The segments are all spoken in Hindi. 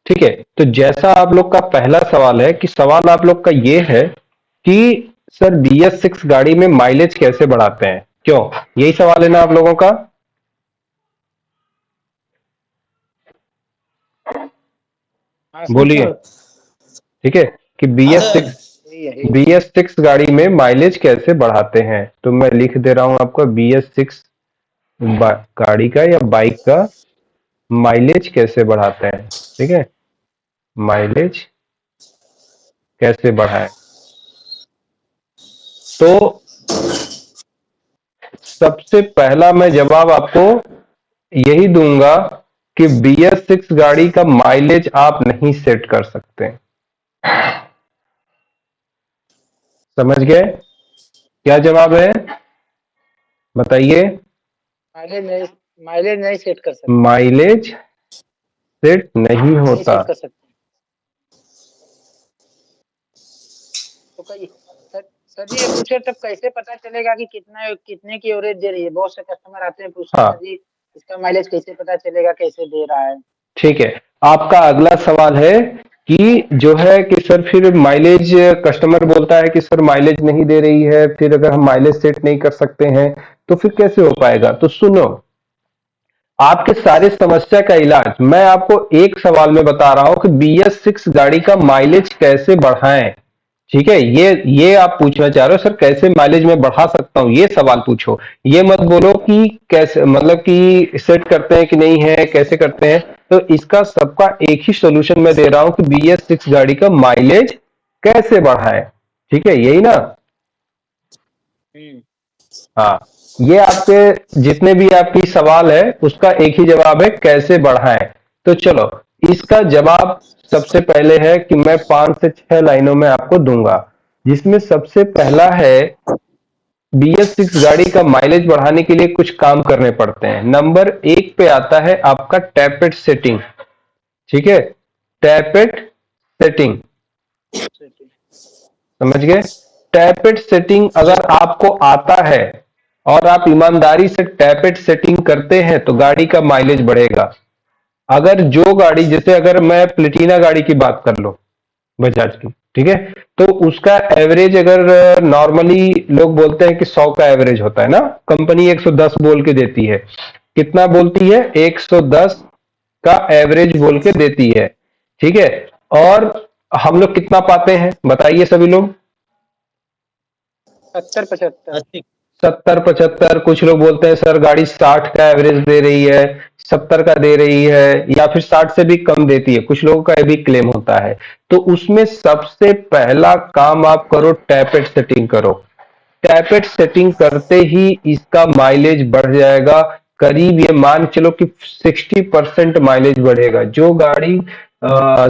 ठीक है। तो जैसा आप लोग का पहला सवाल है कि सवाल आप लोग का ये है कि सर BS6 गाड़ी में माइलेज कैसे बढ़ाते हैं, क्यों? यही सवाल है ना आप लोगों का? हाँ बोलिए। सर। ठीक है कि हाँ BS6 सर। BS6 गाड़ी में माइलेज कैसे बढ़ाते हैं। तो मैं लिख दे रहा हूं आपको BS6 गाड़ी का या बाइक का माइलेज कैसे बढ़ाते हैं। ठीक है, माइलेज कैसे बढ़ाएं। तो सबसे पहला मैं जवाब आपको यही दूंगा कि BS6 गाड़ी का माइलेज आप नहीं सेट कर सकते। समझ गए? क्या जवाब है बताइए? माइलेज नहीं सेट कर सकते। माइलेज सेट नहीं नहीं होता। सेट कर सकते। तो कई सर सर जी ये पूछे तब कैसे पता चलेगा कि कितना कितने की एवरेज दे रही है। बहुत से कस्टमर आते हैं पूछते हैं, हाँ, सर जी इसका माइलेज कैसे पता चलेगा, कैसे दे रहा है। ठीक है। आपका अगला सवाल है कि जो है कि सर फिर माइलेज, कस्टमर बोलता है कि सर माइलेज नहीं दे रही है, फिर अगर हम माइलेज सेट नहीं कर सकते हैं तो फिर कैसे हो पाएगा। तो सुनो, आपके सारे समस्या का इलाज मैं आपको एक सवाल में बता रहा हूं कि BS6 गाड़ी का माइलेज कैसे बढ़ाएं। ठीक है, ये आप पूछना चाह रहे हो सर कैसे माइलेज में बढ़ा सकता हूं, ये सवाल पूछो। ये मत बोलो कि कैसे, मतलब कि सेट करते हैं कि नहीं है, कैसे करते हैं। तो इसका सबका एक ही सोल्यूशन मैं दे रहा हूं कि BS6 गाड़ी का माइलेज कैसे बढ़ाएं। ठीक है, यही ना? हम्म। हाँ, ये आपके जितने भी आपकी सवाल है उसका एक ही जवाब है, कैसे बढ़ाएं। तो चलो, इसका जवाब सबसे पहले है कि मैं 5 से 6 लाइनों में आपको दूंगा, जिसमें सबसे पहला है BS6 गाड़ी का माइलेज बढ़ाने के लिए कुछ काम करने पड़ते हैं। नंबर 1 पे आता है आपका टैपेट सेटिंग। ठीक है, टैपेट सेटिंग, समझ गए? टैपेट सेटिंग जी अगर आपको आता है और आप ईमानदारी से टैपेट सेटिंग करते हैं तो गाड़ी का माइलेज बढ़ेगा। अगर जो गाड़ी, जैसे अगर मैं प्लेटिना गाड़ी की बात कर लो बजाज की, ठीक है, तो उसका एवरेज अगर नॉर्मली लोग बोलते हैं कि 100 का एवरेज होता है ना, कंपनी 110 बोल के देती है। कितना बोलती है? 110 का एवरेज बोल के देती है। ठीक है, और हम लोग कितना पाते हैं बताइए सभी लोग? 70-75। 80। 70-75। कुछ लोग बोलते हैं सर गाड़ी 60 का एवरेज दे रही है, 70 का दे रही है, या फिर 60 से भी कम देती है, कुछ लोगों का ये भी क्लेम होता है। तो उसमें सबसे पहला काम आप करो, टैपेट सेटिंग करो। टैपेट सेटिंग करते ही इसका माइलेज बढ़ जाएगा। करीब ये मान चलो कि 60% माइलेज बढ़ेगा। जो गाड़ी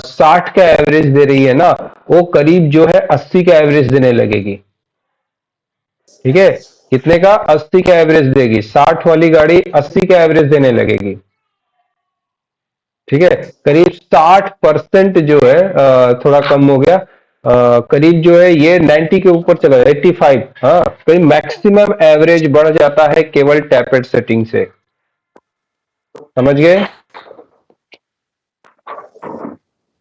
60 का एवरेज दे रही है ना, वो करीब जो है 80 का एवरेज देने लगेगी। ठीक है, कितने का? 80 का एवरेज देगी। 60 वाली गाड़ी 80 का एवरेज देने लगेगी। ठीक है, करीब 60% जो है, थोड़ा कम हो गया, करीब जो है ये 90 के ऊपर चला जाए, 85। हाँ, करीब मैक्सिमम एवरेज बढ़ जाता है केवल टैपेट सेटिंग से। समझ गए?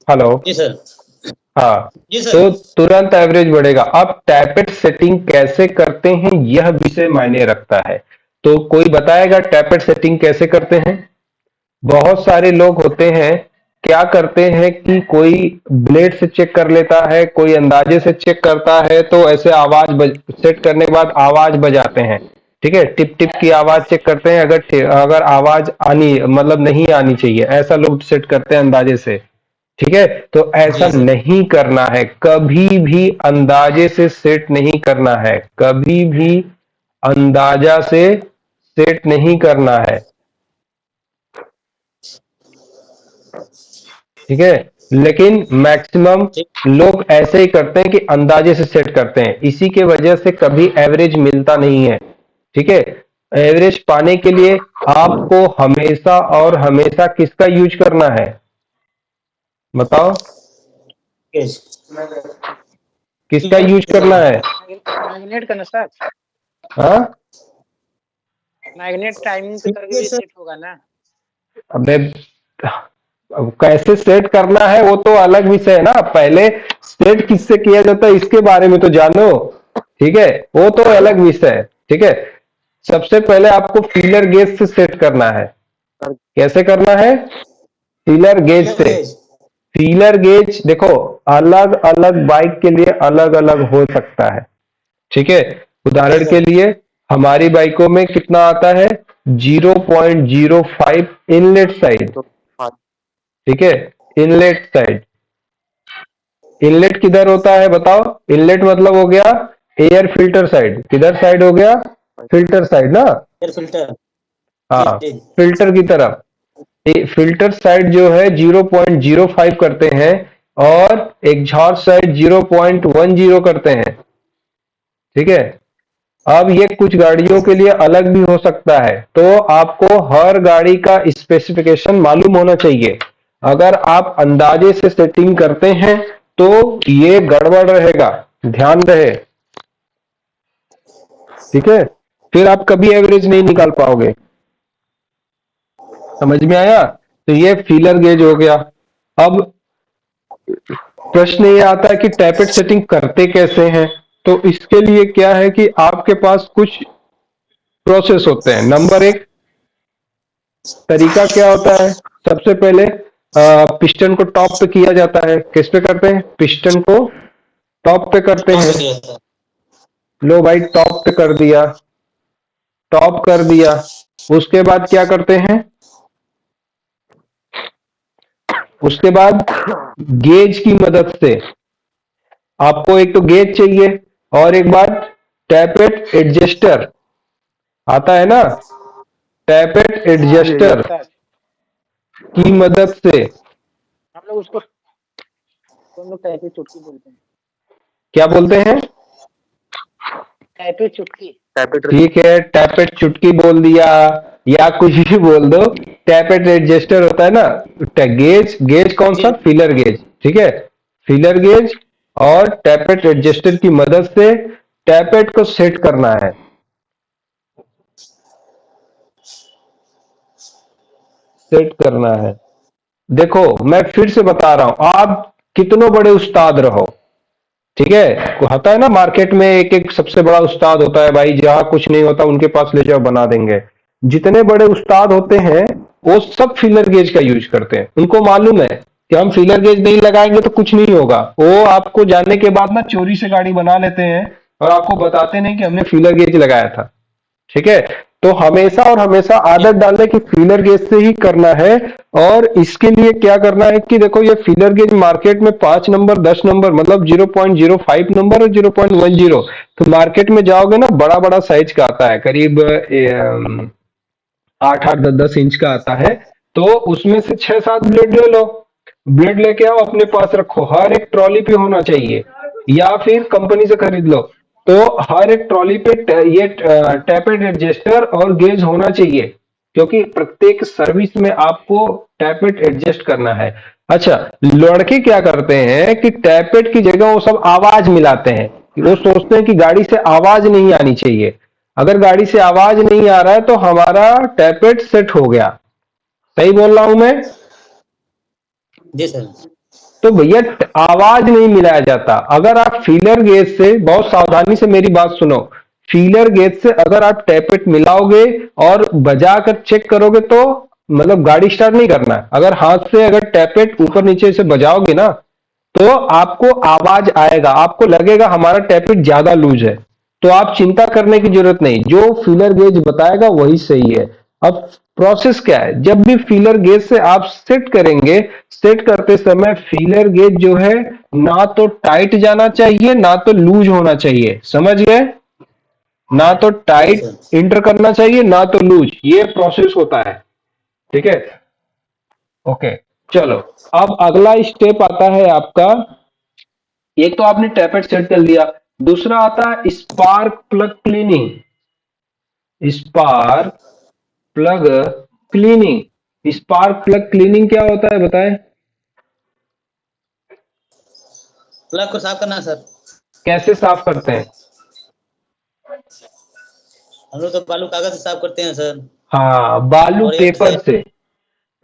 हेलो? जी सर। हाँ, जी सर। तो तुरंत एवरेज बढ़ेगा। अब टैपेट सेटिंग कैसे करते हैं यह विषय मायने रखता है। तो कोई बताएगा टैपेट सेटिंग कैसे करते हैं? बहुत सारे लोग होते हैं, क्या करते हैं कि कोई ब्लेड से चेक कर लेता है, कोई अंदाजे से चेक करता है, तो ऐसे सेट करने के बाद आवाज बजाते हैं। ठीक है, टिप टिप की आवाज चेक करते हैं, अगर अगर आवाज आनी, मतलब नहीं आनी चाहिए, ऐसा लोग सेट करते हैं अंदाजे से। ठीक है, तो ऐसा जी सर। नहीं करना है, कभी भी अंदाजे से सेट नहीं करना है, कभी भी अंदाजा से सेट नहीं करना है। ठीक है, लेकिन मैक्सिमम ठीक। लोग ऐसे ही करते हैं कि अंदाजे से सेट करते हैं, इसी के वजह से कभी एवरेज मिलता नहीं है। ठीक है, एवरेज पाने के लिए आपको हमेशा और हमेशा किसका यूज करना है बताओ? यस। किसका यूज करना है? मैग्नेट का ना सर। हाँ, मैग्नेट टाइमिंग पे करके भी सर। सेट होगा ना। अबे अब कैसे सेट करना है वो तो अलग विषय है ना, पहले सेट किससे किया जाता है इसके बारे में तो जानो। ठीक है, वो तो अलग विषय है। ठीक है, सबसे पहले आपको फीलर गेज से सेट करना है। कैसे करना है? फीलर गेज फीलर से। गेज। फीलर गेज देखो, अलग अलग बाइक के लिए अलग अलग हो सकता है। ठीक है, जी उदाहरण के सर। लिए हमारी बाइकों में कितना आता है? 0.05 इनलेट साइड। ठीक है, इनलेट साइड। इनलेट किधर होता है बताओ? इनलेट मतलब हो गया एयर फिल्टर साइड। किधर साइड हो गया? फिल्टर साइड ना। Air filter. जी हाँ, जी। फिल्टर की तरफ। फिल्टर साइड जो है 0.05 करते हैं और एग्जॉस्ट साइड 0.10 करते हैं। ठीक है, अब ये कुछ गाड़ियों के लिए अलग भी हो सकता है, तो आपको हर गाड़ी का स्पेसिफिकेशन मालूम होना चाहिए। अगर आप अंदाजे से सेटिंग करते हैं तो ये गड़बड़ रहेगा, ध्यान रहे। ठीक है, फिर आप कभी एवरेज नहीं निकाल पाओगे। समझ में आया? तो ये फीलर गेज हो गया। अब प्रश्न ये आता है कि टैपेट सेटिंग करते कैसे हैं? तो इसके लिए क्या है कि आपके पास कुछ प्रोसेस होते हैं। नंबर एक तरीका क्या होता है? सबसे पहले पिस्टन को टॉप पे किया जाता है। किस पे करते हैं? पिस्टन को टॉप पे करते टॉप हैं। पे किया सर। लो भाई, टॉप पे कर दिया, टॉप कर दिया। उसके बाद क्या करते हैं? उसके बाद गेज की मदद से, आपको एक तो गेज चाहिए और एक बार टैपेट एडजस्टर आता है ना, टैपेट हाँ एडजस्टर आता है। की मदद से। हम लोग उसको हम लोग टैपी चुटकी बोलते हैं। क्या बोलते हैं? टैपी चुटकी। ठीक है, टैपेट चुटकी बोल दिया या कुछ भी बोल दो, टैपेट एडजस्टर होता है ना। गेज, गेज कौन सा? जी फीलर गेज। ठीक है, फीलर गेज और टैपेट एडजस्टर की मदद से टैपेट को सेट करना है। सेट करना है। देखो मैं फिर से बता रहा हूं, आप कितनों बड़े उस्ताद रहो, ठीक है, होता है ना मार्केट में एक एक सबसे बड़ा उस्ताद होता है भाई, जहां कुछ नहीं होता उनके पास ले जाओ बना देंगे। जितने बड़े उस्ताद होते हैं वो सब फीलर गेज का यूज करते हैं। उनको मालूम है कि हम फीलर गेज नहीं लगाएंगे तो कुछ नहीं होगा। वो आपको जाने के बाद ना चोरी से गाड़ी बना लेते हैं और आपको बताते नहीं कि हमने फीलर गेज लगाया था। ठीक है, तो हमेशा और हमेशा आदत डालने की फीलर गेज से ही करना है। और इसके लिए क्या करना है कि देखो ये फीलर गेज मार्केट में 5 नंबर 10 नंबर मतलब 0.05 नंबर और 0.10, तो मार्केट में जाओगे ना बड़ा बड़ा साइज का आता है, करीब 8 8 10 10 इंच का आता है। तो उसमें से 6 7 ब्लेड ले लो। ब्लेड लेके आओ अपने पास रखो, हर एक ट्रॉली पे होना चाहिए या फिर कंपनी से खरीद लो। तो हर एक ट्रॉली पे ये टैपेड एडजस्टर और गेज होना चाहिए, क्योंकि प्रत्येक सर्विस में आपको टैपेड एडजस्ट करना है। अच्छा, लड़के क्या करते हैं कि टैपेड की जगह वो सब आवाज मिलाते हैं। वो सोचते हैं कि गाड़ी से आवाज नहीं आनी चाहिए। अगर गाड़ी से आवाज नहीं आ रहा है तो हमारा टैपेड सेट हो गया। सही बोल रहा हूं मैं? जी सर। तो भैया आवाज नहीं मिलाया जाता। अगर आप फीलर गेज से, बहुत सावधानी से मेरी बात सुनो, फीलर गेज से अगर आप टैपेट मिलाओगे और बजा कर चेक करोगे तो मतलब गाड़ी स्टार्ट नहीं करना है। अगर हाथ से अगर टैपेट ऊपर नीचे से बजाओगे ना तो आपको आवाज आएगा, आपको लगेगा हमारा टैपेट ज्यादा लूज है। तो आप चिंता करने की जरूरत नहीं, जो फीलर गेज बताएगा वही सही है। अब प्रोसेस क्या है? जब भी फीलर गेज से आप सेट करेंगे, सेट करते समय फीलर गेज जो है ना तो टाइट जाना चाहिए ना तो लूज होना चाहिए। समझ गए? ना तो जी टाइट सर। इंटर करना चाहिए ना तो लूज, ये प्रोसेस होता है। ठीक है, ओके, चलो। अब अगला स्टेप आता है आपका, एक तो आपने टैपेट सेट कर दिया, दूसरा आता है spark plug cleaning. Spark plug cleaning. Spark plug cleaning क्या होता है बताएं? प्लग को साफ करना है सर। कैसे साफ करते हैं? हम लोग तो बालू कागज से साफ करते हैं सर। हाँ, बालू और एक पेपर है से।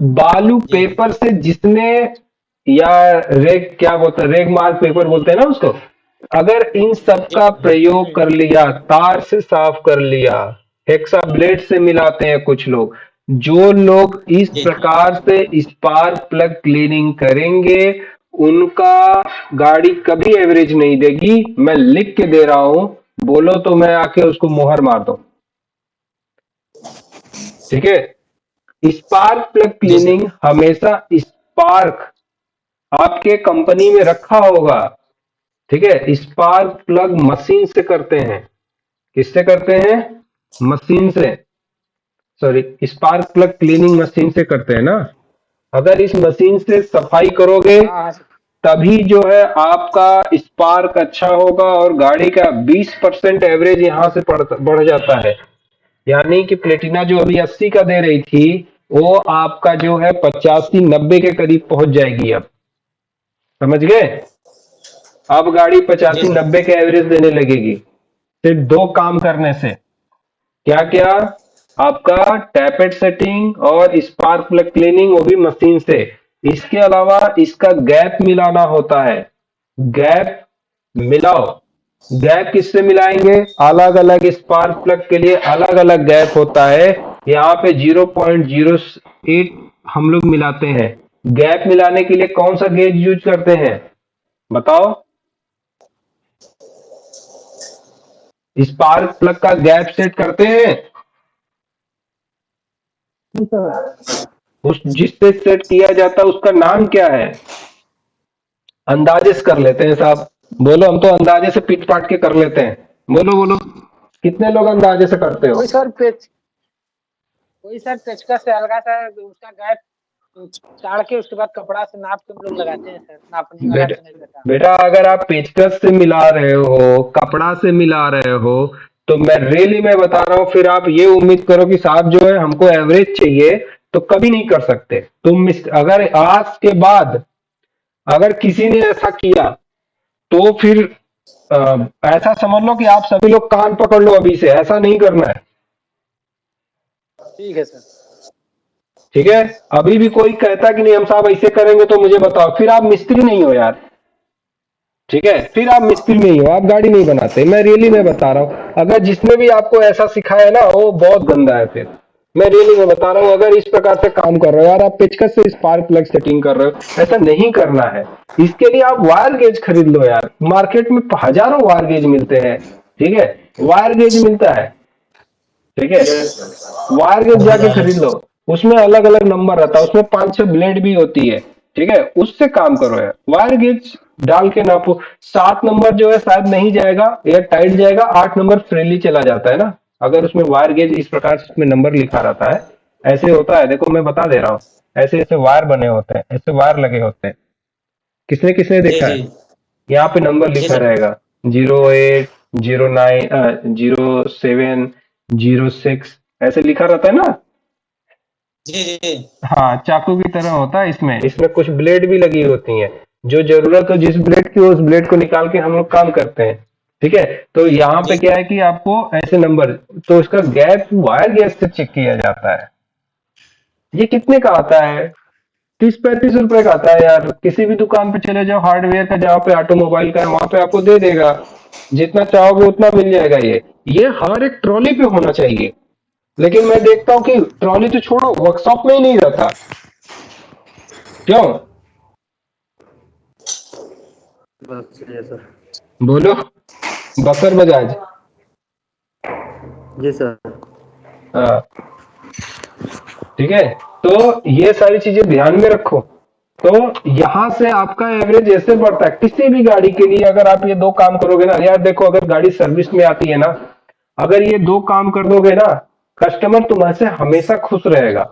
बालू जी पेपर से जिसने, या रेग क्या बोलते हैं, रेग मार्क पेपर बोलते हैं ना उसको, अगर इन सब जी का जी प्रयोग कर लिया, तार से साफ कर लिया, हेक्सा ब्लेड से मिलाते हैं कुछ लोग, जो लोग इस जी जी प्रकार से स्पार्क प्लग क्लीनिंग करेंगे, उनका गाड़ी कभी एवरेज नहीं देगी। मैं लिख के दे रहा हूं, बोलो तो मैं आके उसको मोहर मार दूं। ठीक है। स्पार्क प्लग जी सर। क्लीनिंग हमेशा स्पार्क आपके कंपनी में रखा होगा। ठीक है। स्पार्क प्लग मशीन से करते हैं। किससे करते हैं? मशीन से। Sorry, spark plug cleaning machine से करते हैं ना। अगर इस मशीन से सफाई करोगे, हाँ हाँ सर। तभी जो है आपका स्पार्क अच्छा होगा और गाड़ी का 20% एवरेज यहां से बढ़ जाता है। यानी कि प्लेटिना जो अभी 80 का दे रही थी, वो आपका जो है 85-90 के करीब पहुंच जाएगी अब। समझ गए? अब गाड़ी जी पचासी सर। नब्बे के एवरेज देने लगेगी, सिर्फ दो काम करने से। क्या क्या? आपका टैपेट सेटिंग और स्पार्क प्लग क्लीनिंग, वो भी मशीन से। इसके अलावा इसका गैप मिलाना होता है। गैप मिलाओ। गैप किससे मिलाएंगे? अलग अलग स्पार्क प्लग के लिए अलग अलग गैप होता है। यहाँ पे 0.08 हम लोग मिलाते हैं। गैप मिलाने के लिए कौन सा गेज यूज करते हैं? बताओ। स्पार्क प्लग का गैप सेट करते हैं। जी सर। उस जिससे सेट किया जाता है उसका नाम क्या है? अंदाजे से कर लेते हैं साहब। बोलो, हम तो अंदाजे से पीट पाट के कर लेते हैं। बोलो बोलो, कितने लोग अंदाजे से करते हो? कोई सर कोई सर पेचकस से हल्का सा उसका गैप चाड़ के उसके बाद कपड़ा से नाप के हम लोग लगाते हैं सर, नापने वाला बेटा तो नहीं पता। बेटा, अगर आप पेचकस से मिला रहे हो, कपड़ा से मिला रहे हो, तो मैं रियली मैं बता रहा हूं, फिर आप ये उम्मीद करो कि साहब जो है हमको एवरेज चाहिए, तो कभी नहीं कर सकते तुम। अगर आज के बाद अगर किसी ने ऐसा किया, तो फिर ऐसा समझ लो कि आप सभी लोग कान पकड़ लो, अभी से ऐसा नहीं करना है। ठीक है सर। ठीक है। अभी भी कोई कहता कि नहीं हम साहब ऐसे करेंगे, तो मुझे बताओ, फिर आप मिस्त्री नहीं हो यार। ठीक है, फिर आप मिस्त्री नहीं हो, आप गाड़ी नहीं बनाते। मैं रियली मैं बता रहा हूँ, अगर जिसने भी आपको ऐसा सिखाया ना, वो बहुत गंदा है। फिर मैं रियली मैं बता रहा हूँ, अगर इस प्रकार से काम कर रहे हो यार, आप पेचकस से स्पार्क प्लग सेटिंग कर रहे हो, ऐसा नहीं करना है। इसके लिए आप वायर गेज खरीद लो यार, मार्केट में हजारों वायर गेज मिलते हैं। ठीक है, वायर गेज मिलता है। ठीक है, वायर गेज बहुत जाके ज्यादा। खरीद लो। उसमें अलग अलग नंबर रहता है, उसमें 5-6 ब्लेड भी होती है। ठीक है, उससे काम करो यार, वायर गेज डाल के नापो। 7 नंबर जो है शायद नहीं जाएगा, या टाइट जाएगा, 8 नंबर फ्रीली चला जाता है ना, अगर उसमें वायर गेज इस प्रकार से उसमें नंबर लिखा रहता है। ऐसे होता है, देखो मैं बता दे रहा हूँ। ऐसे ऐसे वायर बने होते हैं, ऐसे वायर लगे होते हैं। किसने किसने जी देखा जी है? यहाँ पे नंबर जी लिखा सर। रहेगा, 08, 09, 07, 06, ऐसे लिखा रहता है ना। जी जी हाँ, चाकू की तरह होता है। इसमें इसमें कुछ ब्लेड भी लगी होती हैं। जो जरूरत हो जिस ब्लेड की, उस ब्लेड को निकाल के हम लोग काम करते हैं। ठीक है। तो यहाँ पे जी क्या है कि आपको ऐसे नंबर, तो इसका गैप वायर गैस से चेक किया जाता है। ये कितने का आता है? 30-35 रुपए का आता है यार। किसी भी दुकान पे चले जाओ हार्डवेयर का, जहाँ पे ऑटोमोबाइल का है, वहां पे आपको दे देगा। जितना चाहोगे उतना मिल जाएगा। ये हर एक ट्रॉली पे होना चाहिए। लेकिन मैं देखता हूँ कि ट्रॉली तो छोड़ो, वर्कशॉप में ही नहीं रहता। क्यों? बस सही है सर। बोलो। बकर बजाज। जी सर। हाँ। ठीक है। तो ये सारी चीजें ध्यान में रखो। तो यहां से आपका एवरेज ऐसे बढ़ता है किसी भी गाड़ी के लिए। अगर आप ये दो काम करोगे ना यार, देखो अगर गाड़ी सर्विस में आती है ना, अगर ये दो काम कर दोगे ना, कस्टमर तुम्हारे हमेशा खुश रहेगा।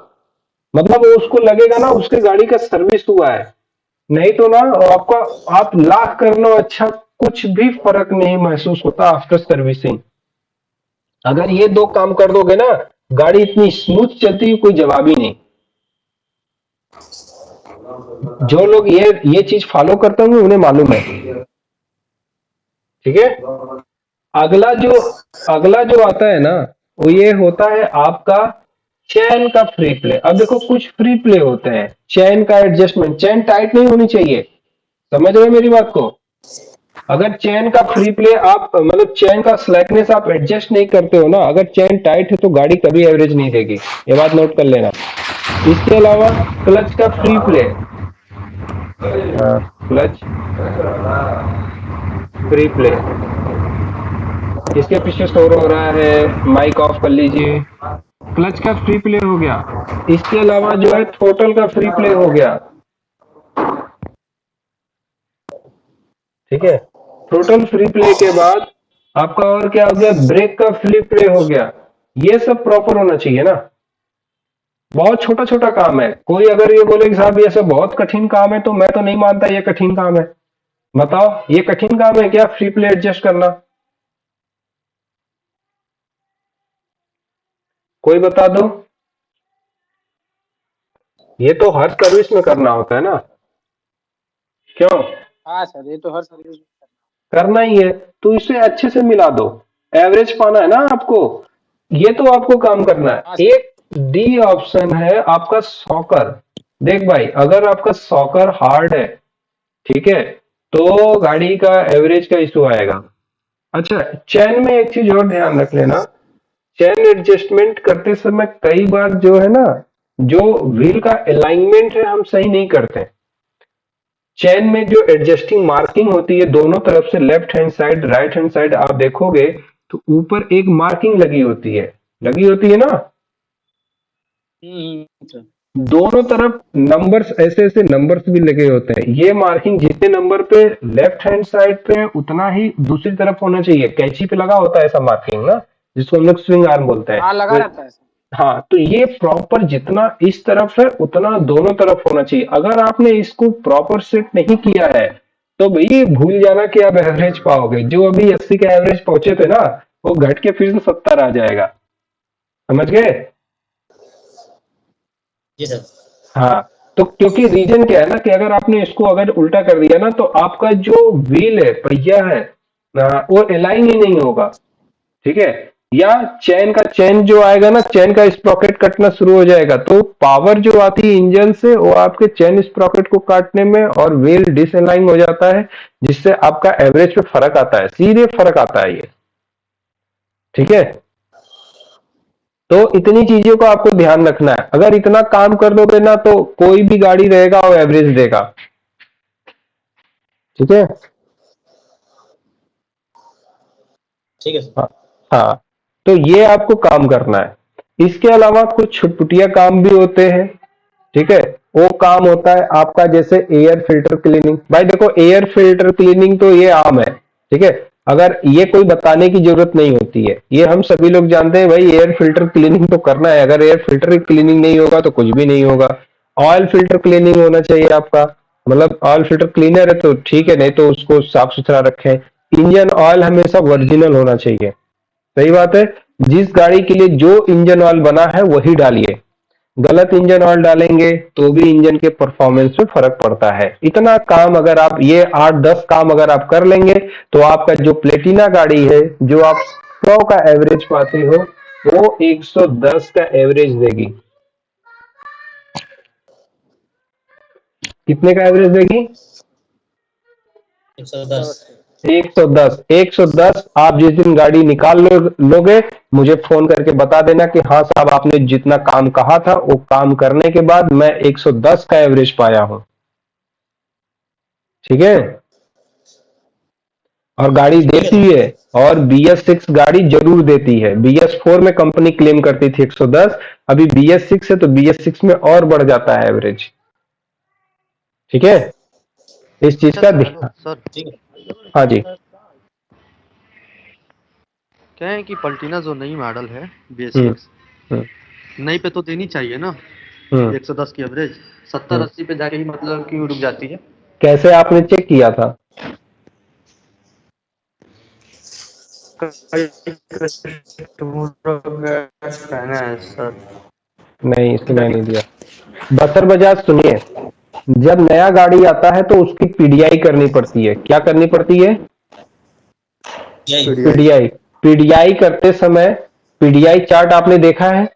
मतलब वो उसको लगेगा ना उसके गाड़ी का सर्विस हुआ है। नहीं तो ना आपका, आप लाख कर लो अच्छा, कुछ भी फर्क नहीं महसूस होता आफ्टर सर्विसिंग। अगर ये दो काम कर दोगे ना, गाड़ी इतनी स्मूथ चलती है, कोई जवाब ही नहीं। जो लोग ये चीज फॉलो करते होंगे उन्हें मालूम है। ठीक है। अगला जो अगला जो आता है ना, वो ये होता है आपका चैन का फ्री प्ले। अब देखो कुछ फ्री प्ले होते हैं, चैन का एडजस्टमेंट, चैन टाइट नहीं होनी चाहिए, समझ रहे हो मेरी बात को। अगर चैन का फ्री प्ले आप मतलब चैन का स्लैकनेस आप एडजस्ट नहीं करते हो ना, अगर चैन टाइट है तो गाड़ी कभी एवरेज नहीं देगी, ये बात नोट कर लेना। इसके अलावा क्लच का free play, clutch free play, इसके पीछे शोर हो रहा है, माइक ऑफ कर लीजिए। क्लच का फ्री प्ले हो गया। इसके अलावा जो है थ्रोटल का फ्री प्ले हो गया, ठीक है। थ्रोटल फ्री प्ले के बाद आपका और क्या हो गया, ब्रेक का फ्री प्ले हो गया। ये सब प्रॉपर होना चाहिए ना। बहुत छोटा छोटा काम है, कोई अगर ये बोले कि साहब ये सब बहुत कठिन काम है, तो मैं तो नहीं मानता ये कठिन काम है। बताओ ये कठिन काम है क्या, फ्री प्ले एडजस्ट करना? कोई बता दो। ये तो हर सर्विस में करना होता है ना, क्यों? हाँ सर, ये तो हर सर्विस में करना ही है, तो इसे अच्छे से मिला दो। एवरेज पाना है ना आपको, ये तो आपको काम करना हाँ है। एक डी ऑप्शन है आपका सॉकर। देख भाई, अगर आपका सॉकर हार्ड है, ठीक है, तो गाड़ी का एवरेज का इशू आएगा। अच्छा, चैन में एक चीज और ध्यान रख लेना, चैन एडजस्टमेंट करते समय कई बार जो है ना, जो व्हील का अलाइनमेंट है हम सही नहीं करते। चैन में जो एडजस्टिंग मार्किंग होती है दोनों तरफ से, left hand side right hand side, आप देखोगे तो ऊपर एक मार्किंग लगी होती है ना, सर। दोनों तरफ नंबर्स, ऐसे ऐसे नंबर्स भी लगे होते हैं। ये मार्किंग जितने नंबर पे लेफ्ट हैंड साइड पे उतना ही दूसरी तरफ होना चाहिए। कैंची पे लगा होता है ऐसा मार्किंग ना, जिसको हम लोग स्विंग आर्म बोलते हैं। हाँ, लगा रहता है सर। हाँ, तो ये प्रॉपर जितना इस तरफ है उतना दोनों तरफ होना चाहिए। अगर आपने इसको प्रॉपर सेट नहीं किया है तो भाई भूल जाना कि आप एवरेज पाओगे। जो अभी 80 का एवरेज पहुंचे थे ना, वो घट के फिर से 70 आ जाएगा, समझ गए? जी सर। हाँ, तो क्योंकि रीजन क्या है ना कि अगर आपने इसको अगर उल्टा कर दिया ना, तो आपका जो व्हील है, पहिया है, वो अलाइन ही नहीं होगा, ठीक है। या चैन जो आएगा ना, चैन का स्प्रॉकेट कटना शुरू हो जाएगा, तो पावर जो आती है इंजन से वो आपके चैन स्प्रॉकेट को काटने में, और व्हील डिसअलाइन हो जाता है, जिससे आपका एवरेज पे फर्क आता है, सीधे फर्क आता है ये, ठीक है। तो इतनी चीजों को आपको ध्यान रखना है। अगर इतना काम कर दोगे ना, तो कोई भी गाड़ी रहेगा वो एवरेज देगा, ठीक है। ठीक है सर। हाँ, हाँ, तो ये आपको काम करना है। इसके अलावा कुछ छुटपुटिया काम भी होते हैं, ठीक है। वो काम होता है आपका जैसे एयर फिल्टर क्लीनिंग। भाई देखो, एयर फिल्टर क्लीनिंग तो ये आम है, ठीक है। अगर ये कोई बताने की जरूरत नहीं होती है, ये हम सभी लोग जानते हैं भाई, एयर फिल्टर क्लीनिंग तो करना है। अगर एयर फिल्टर क्लीनिंग नहीं होगा तो कुछ भी नहीं होगा। ऑयल फिल्टर क्लीनिंग होना चाहिए आपका, मतलब ऑयल फिल्टर क्लीनर है तो ठीक है, नहीं तो उसको साफ सुथरा रखें। इंजन ऑयल हमेशा ओरिजिनल होना चाहिए, सही बात है। जिस गाड़ी के लिए जो इंजन ऑयल बना है वही डालिए। गलत इंजन ऑयल डालेंगे तो भी इंजन के परफॉर्मेंस में फर्क पड़ता है। इतना काम अगर आप, ये 8-10 काम अगर आप कर लेंगे, तो आपका जो प्लेटिना गाड़ी है, जो आप 100 का एवरेज पाते हो, वो 110 का एवरेज देगी। कितने का एवरेज देगी? 110। 110। 110 आप जिस दिन गाड़ी निकाल लोगे, मुझे फोन करके बता देना कि हाँ साहब, आपने जितना काम कहा था वो काम करने के बाद मैं 110 का एवरेज पाया हूं, ठीक है। और गाड़ी देती है, और BS6 गाड़ी जरूर देती है। BS4 में कंपनी क्लेम करती थी 110, अभी BS6 है तो BS6 में और बढ़ जाता है एवरेज, ठीक है। इस चीज का ध्यान। सर ठीक है। हाँ जी। क्या है कि पल्टीना जो नई मॉडल है हम्म, BS6 नई पे तो देनी चाहिए ना हम्म। 110 की एवरेज, 70-80 पे जाके ही मतलब क्यों रुक जाती है? कैसे आपने चेक किया था? कहना है सर। नहीं, इसमें नहीं दिया। बसर बजाज सुनिए, जब नया गाड़ी आता है तो उसकी PDI करनी पड़ती है। क्या करनी पड़ती है? यही। PDI। PDI करते समय PDI चार्ट आपने देखा है?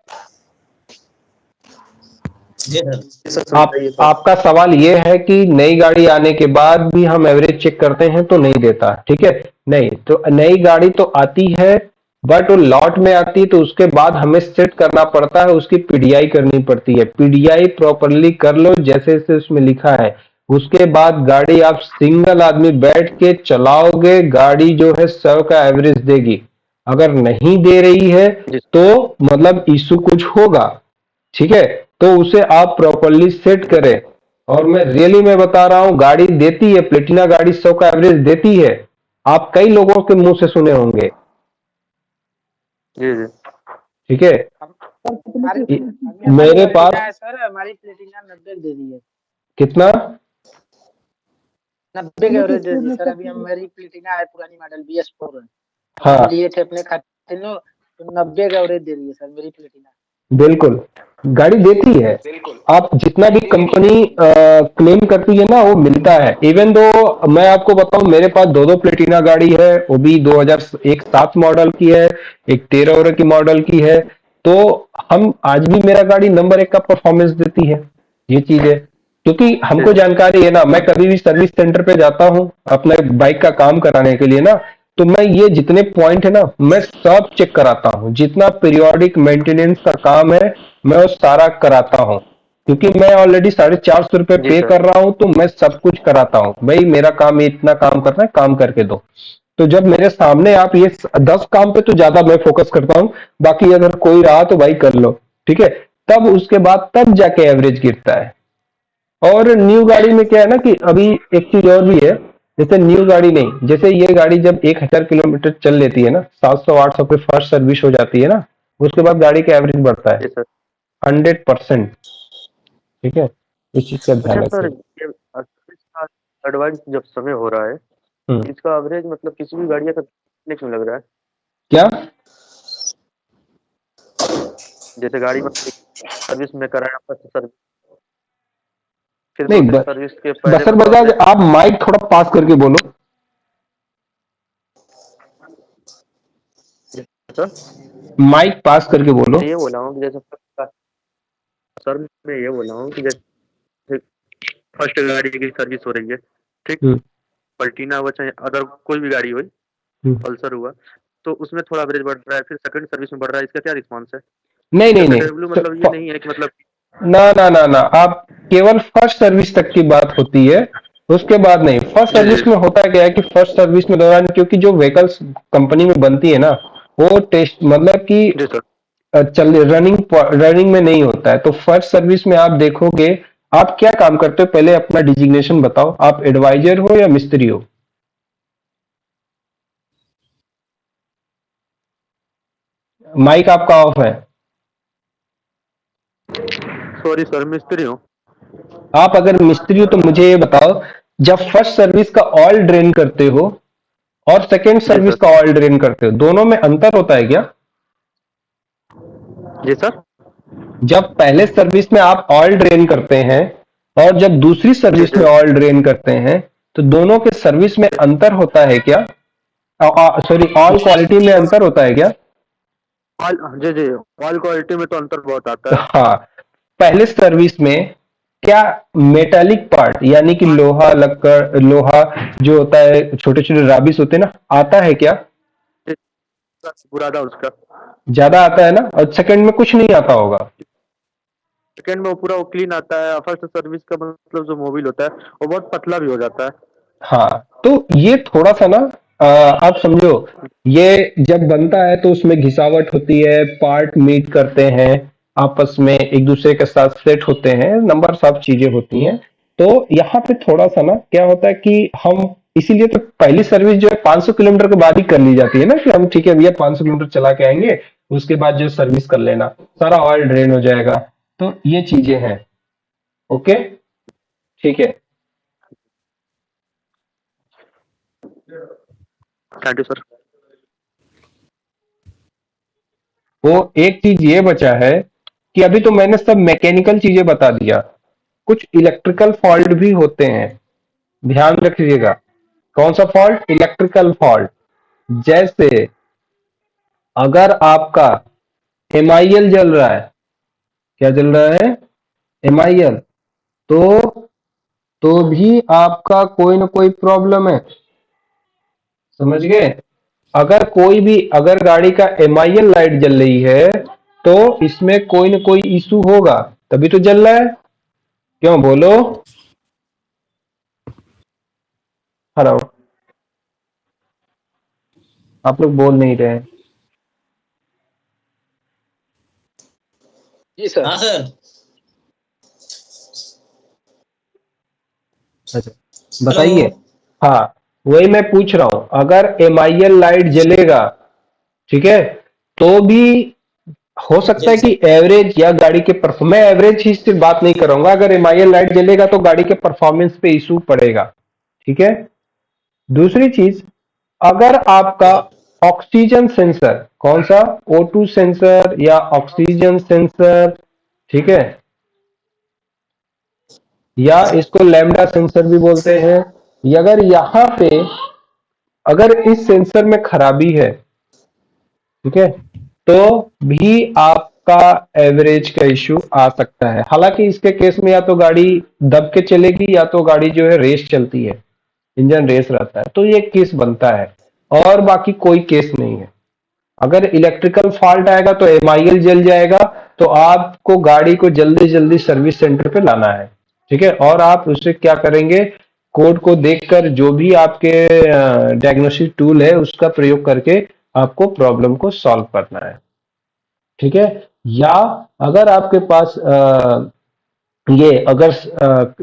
जी सर। सर समझ आप रही है सर। आपका सवाल ये है कि नई गाड़ी आने के बाद भी हम एवरेज चेक करते हैं तो नहीं देता, ठीक है। नहीं तो नई गाड़ी तो आती है, बट वो लॉट में आती है, तो उसके बाद हमें सेट करना पड़ता है, उसकी पीडीआई करनी पड़ती है। पीडीआई प्रॉपरली कर लो जैसे जैसे उसमें लिखा है, उसके बाद गाड़ी आप सिंगल आदमी बैठ के चलाओगे, गाड़ी जो है 100 का एवरेज देगी। अगर नहीं दे रही है जी तो मतलब इशू कुछ होगा, ठीक है। तो उसे आप प्रॉपरली सेट करें। और मैं रियली मैं बता रहा हूं, गाड़ी देती है, प्लेटिना गाड़ी 100 का एवरेज देती है। आप कई लोगों के मुंह से सुने होंगे, जी जी। ठीक है। हमारी इ- अभी हमारी मेरे पास प्लेटिना है सर, हमारी प्लेटिना 90 दे दी है। कितना? 90 का एवरेज दे दी सर। अभी हमारी प्लेटिना है, पुरानी मॉडल BS4 है। अभी हम हाँ, लिए थे अपने खाते में, तो 90 का एवरेज दे रही है सर मेरी प्लेटिना। बिल्कुल गाड़ी देती है। आप जितना भी कंपनी क्लेम करती है ना, वो मिलता है। इवन दो मैं आपको बताऊं, मेरे पास दो दो प्लेटिना गाड़ी है, वो भी 2001 7 मॉडल की है, एक 13 की मॉडल की है। तो हम आज भी मेरा गाड़ी नंबर 1 का परफॉर्मेंस देती है। ये चीज है, क्योंकि हमको जानकारी है ना। मैं कभी भी सर्विस सेंटर पे जाता हूँ अपने बाइक का काम कराने के लिए ना, तो मैं ये जितने पॉइंट है ना, मैं सब चेक कराता हूँ। जितना पीरियोडिक मेंटेनेंस का काम है, मैं वो सारा कराता हूँ। क्योंकि मैं ऑलरेडी 450 रुपए जी पे सर। कर रहा हूँ, तो मैं सब कुछ कराता हूँ। भाई मेरा काम ये इतना काम करना है, काम करके दो। तो जब मेरे सामने आप ये 10 काम पे तो ज्यादा मैं फोकस करता हूँ, बाकी अगर कोई रहा तो भाई कर लो, ठीक है। तब उसके बाद तब जाके एवरेज गिरता है। और न्यू गाड़ी में क्या है ना कि अभी एक चीज और भी है। जैसे न्यू गाड़ी नहीं, जैसे ये गाड़ी जब 1000 किलोमीटर चल लेती है ना, 700 800 पे फर्स्ट सर्विस हो जाती है ना, उसके बाद गाड़ी का एवरेज बढ़ता है जी सर। 100%, ठीक है। इस चीज का ध्यान अच्छा सर, रखिए। ये इसका एडवांस जब समय हो रहा है, हम्म। इसका एवरेज मतलब किसी भी गाड़ी का कितने क्यों लग रहा है? क्या? जैसे गाड़ी में सर्विस में कराया फर्स्ट सर्विस, फिर नहीं दूसरी सर्विस के पहले बसर मतलब बजाज, आपने आप माइक थोड़ा पास करके बोलो। सर, माइक पास करके बोलो। मैं ये बोला हूँ कि जैसे सर मैं ये बोला हूँ कि जैसे फर्स्ट गाड़ी की सर्विस हो रही है, ठीक, हम्म। पलटीना हुआ चाहे अदर कोई भी गाड़ी हो, हम्म। पल्सर हुआ, तो उसमें थोड़ा एवरेज बढ़ रहा है, फिर सेकंड सर्विस में बढ़ रहा है, इसका क्या रिस्पॉन्स है? नहीं नहीं नहीं, एफएडब्ल्यू मतलब ये नहीं है कि मतलब ना ना ना ना, आप केवल फर्स्ट सर्विस तक की बात होती है, उसके बाद नहीं। फर्स्ट जी जी सर्विस में होता क्या है कि फर्स्ट सर्विस में दौरान, क्योंकि जो व्हीकल्स कंपनी में बनती है ना, वो टेस्ट मतलब कि जी सर। चल रनिंग रनिंग में नहीं होता है। तो फर्स्ट सर्विस में आप देखोगे। आप क्या काम करते हो, पहले अपना डिजिग्नेशन बताओ, आप एडवाइजर हो या मिस्त्री हो? माइक आपका ऑफ है। सॉरी सर, मिस्त्री हूँ। आप अगर मिस्त्री हो तो मुझे ये बताओ, जब फर्स्ट सर्विस का ऑयल ड्रेन करते हो और सेकेंड जी सर्विस सर। का ऑयल ड्रेन करते हो, दोनों में अंतर होता है क्या? जी सर। जब पहले सर्विस में आप ऑयल ड्रेन करते हैं और जब दूसरी जी सर्विस जी में ऑयल ड्रेन करते हैं, तो दोनों के सर्विस में अंतर होता है क्या? सॉरी, ऑयल क्वालिटी में अंतर होता है क्या? ऑयल, जी जी, ऑयल क्वालिटी में तो अंतर बहुत आता है। हाँ। पहले सर्विस में क्या मेटालिक पार्ट, यानी कि लोहा लक्कड़ लोहा जो होता है, छोटे छोटे राबिस होते हैं ना, आता है क्या? बुरादा उसका। ज्यादा आता है ना, और सेकंड में कुछ नहीं आता होगा। सेकंड में वो पूरा वो क्लीन आता है, फर्स्ट सर्विस का मतलब जो मोबिल होता है वो बहुत पतला भी हो जाता है। हाँ, तो ये थोड़ा सा ना, आप समझो, ये जब बनता है तो उसमें घिसावट होती है, पार्ट मीट करते हैं, आपस में एक दूसरे के साथ सेट होते हैं, नंबर सब चीजें होती हैं। तो यहाँ पे थोड़ा सा ना क्या होता है कि हम इसीलिए तो पहली सर्विस जो है 500 किलोमीटर के बाद ही कर ली जाती है ना, कि हम ठीक है भैया 500 किलोमीटर चला के आएंगे, उसके बाद जो सर्विस कर लेना, सारा ऑयल ड्रेन हो जाएगा। तो ये चीजें हैं। ओके, ठीक है। Thank you sir. वो एक चीज ये बचा है कि अभी तो मैंने सब मैकेनिकल चीजें बता दिया, कुछ इलेक्ट्रिकल फॉल्ट भी होते हैं, ध्यान रखिएगा। कौन सा फॉल्ट? Electrical fault. जैसे अगर आपका एमआईएल जल रहा है, क्या जल रहा है? MIL, तो भी आपका कोई ना कोई प्रॉब्लम है, समझ गए। अगर गाड़ी का MIL लाइट जल रही है तो इसमें कोई ना कोई इशू होगा, तभी तो जल रहा है। क्यों बोलो? हेलो, आप लोग बोल नहीं रहे हैं। जी सर। हाँ सर। अच्छा, बताइए। हाँ, वही मैं पूछ रहा हूं, अगर MIL लाइट जलेगा, ठीक है, तो भी हो सकता है जी कि एवरेज या गाड़ी के मैं एवरेज ही सिर्फ बात नहीं करूंगा, अगर MIL लाइट जलेगा तो गाड़ी के परफॉर्मेंस पे इशू पड़ेगा, ठीक है। दूसरी चीज, अगर आपका ऑक्सीजन सेंसर, कौन सा, O2 सेंसर या ऑक्सीजन सेंसर, ठीक है, या इसको लैम्डा सेंसर भी बोलते हैं, अगर यहां पे अगर इस सेंसर में खराबी है, ठीक है, तो भी आपका एवरेज का इश्यू आ सकता है। हालांकि इसके केस में या तो गाड़ी दब के चलेगी या तो गाड़ी जो है रेस चलती है, इंजन रेस रहता है, तो ये केस बनता है, और बाकी कोई केस नहीं है। अगर इलेक्ट्रिकल फॉल्ट आएगा तो MIL जल जाएगा, तो आपको गाड़ी को जल्दी जल्दी सर्विस सेंटर पे लाना है, ठीक है। और आप उसे क्या करेंगे, कोड को देखकर जो भी आपके डायग्नोस्टिक टूल है उसका प्रयोग करके आपको प्रॉब्लम को सॉल्व करना है, ठीक है। या अगर आपके पास ये अगर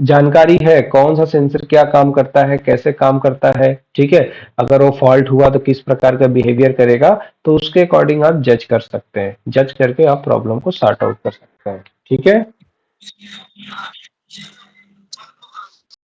जानकारी है कौन सा सेंसर क्या काम करता है, कैसे काम करता है, ठीक है, अगर वो फॉल्ट हुआ तो किस प्रकार का बिहेवियर करेगा, तो उसके अकॉर्डिंग आप जज कर सकते हैं, जज करके आप प्रॉब्लम को सॉर्ट आउट कर सकते हैं, ठीक है।